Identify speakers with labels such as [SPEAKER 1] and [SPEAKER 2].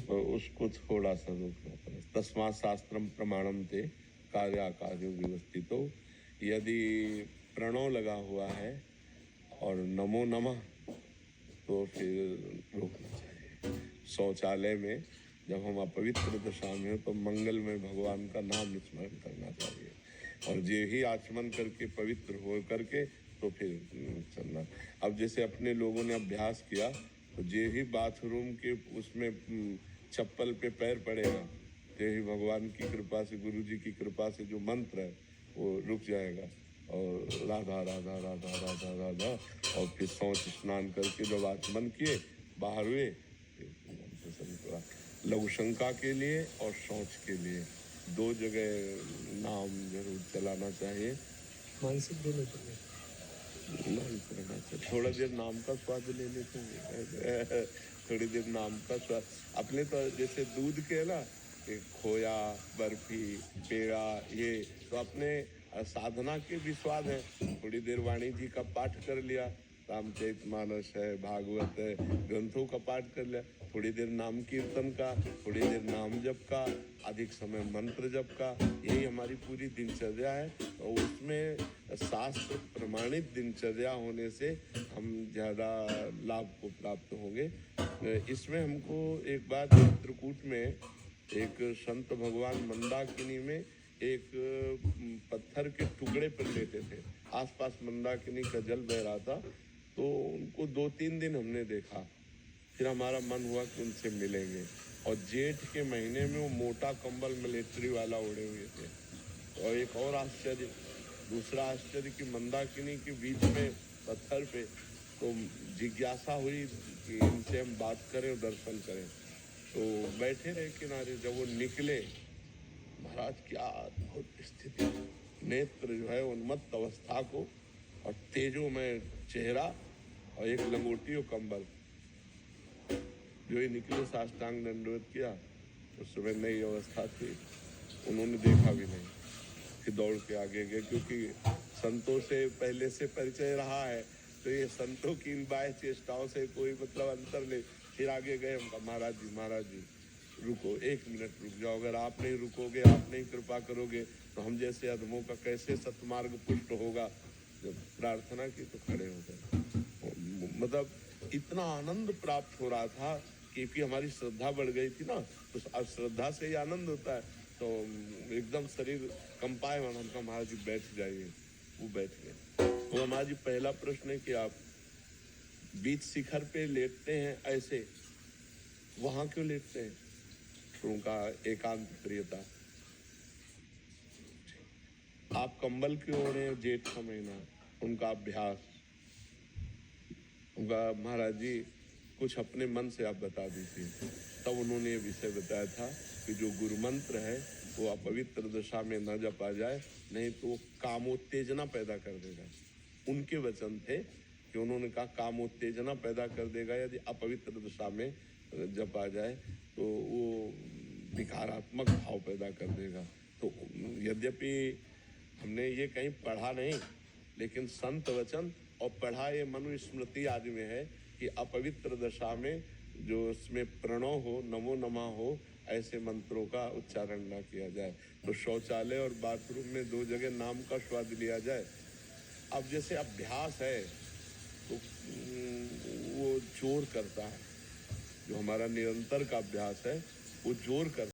[SPEAKER 1] तो उसको थोड़ा सा रोकना पड़े। तस्मात् शास्त्रम प्रमाणम ते कार्याकार्यो व्यवस्थितो। यदि प्रणव लगा हुआ है और नमो नमः तो फिर रोकना चाहिए। शौचालय में जब हम अपवित्र दशा में हो तो मंगल में भगवान का नाम स्मरण करना चाहिए और जे ही आचमन करके पवित्र हो करके तो फिर चलना। अब जैसे अपने लोगों ने अभ्यास किया तो जे ही बाथरूम के उसमें चप्पल पे पैर पड़ेगा तो ही भगवान की कृपा से, गुरु जी की कृपा से जो मंत्र है वो रुक जाएगा और राधा राधा राधा राधा राधा और फिर शौच स्नान करके जब आचमन किए बाहर हुए लघु शंका के लिए और शौच के लिए दो जगह नाम जरूर चलाना चाहिए।
[SPEAKER 2] मानसिक देने के लिए
[SPEAKER 1] करना चाहिए। थोड़ा देर नाम का स्वाद ले लेते हैं थोड़ी देर नाम का स्वाद अपने तो जैसे दूध के ना खोया बर्फी पेड़ा ये तो अपने साधना के भी स्वाद है। थोड़ी देर वाणी जी का पाठ कर लिया, रामचरितमानस है, भागवत है, ग्रंथों का पाठ कर लिया, थोड़ी देर नाम कीर्तन का, थोड़ी देर नाम जप का, अधिक समय मंत्र जप का, यही हमारी पूरी दिनचर्या है। और उसमें शास्त्र प्रमाणित दिनचर्या होने से हम ज़्यादा लाभ को प्राप्त होंगे। इसमें हमको एक बात चित्रकूट में एक संत भगवान मंदाकिनी में एक पत्थर के टुकड़े पर लेटे थे, आसपास मंदाकिनी का जल बह रहा था, तो उनको 2-3 दिन हमने देखा। फिर हमारा मन हुआ कि उनसे मिलेंगे और जेठ के महीने में वो मोटा कंबल मिलिट्री वाला ओढ़े हुए थे। और एक और आश्चर्य, दूसरा आश्चर्य कि मंदाकिनी के बीच में पत्थर पे तो जिज्ञासा हुई कि इनसे हम बात करें और दर्शन करें, तो बैठे रहे किनारे। जब वो निकले, महाराज क्या अद्भुत स्थिति, नेत्र जो है उन्मत्त अवस्था को और तेजोमय चेहरा और एक लंगोटी और कंबल। जो ही निकले साष्टांग दंडवत किया, उस समय नई अवस्था थी, उन्होंने देखा भी नहीं, फिर दौड़ के आगे गए क्योंकि संतों से पहले से परिचय रहा है तो ये संतों की इन बाह्य चेष्टाओं से कोई मतलब अंतर नहीं। फिर आगे गए, हम कहा महाराज जी रुको, 1 मिनट रुक जाओ, अगर आप नहीं रुकोगे, आप नहीं कृपा करोगे तो हम जैसे अधमों का कैसे सत्मार्ग पुष्ट होगा। जब प्रार्थना की तो खड़े हो गए। मतलब इतना आनंद प्राप्त हो रहा था क्योंकि हमारी श्रद्धा बढ़ गई थी ना, तो अब श्रद्धा से ही आनंद होता है, तो एकदम शरीर कंपायमान। हम कहा महाराज जी बैठ जाइए, वो बैठ गए। तो महाराज जी पहला प्रश्न है कि आप बीच शिखर पे लेटते हैं ऐसे, वहां क्यों लेटते हैं? तो उनका एकांत प्रियता। आप कंबल क्यों ओढ़े जेठ का महीना? उनका अभ्यास। उनका महाराज जी कुछ अपने मन से आप बता दीजिए। तब उन्होंने ये विषय बताया था कि जो गुरु मंत्र है वो अपवित्र दशा में न जपा जाए, नहीं तो कामोत्तेजना पैदा कर देगा। उनके वचन थे कि उन्होंने कहा कामोत्तेजना पैदा कर देगा यदि अपवित्र दशा में जपा जाए, तो वो विकारात्मक भाव पैदा कर देगा। तो यद्यपि हमने ये कहीं पढ़ा नहीं, लेकिन संत वचन और पढ़ा ये मनुस्मृति आदि में है कि अपवित्र दशा में जो उसमें प्रणव हो, नमो नमः हो, ऐसे मंत्रों का उच्चारण न किया जाए। तो शौचालय और बाथरूम में 2 जगह नाम का स्वाद लिया जाए। अब जैसे अभ्यास है तो वो जोर करता है, जो हमारा निरंतर का अभ्यास है वो जोर करता है।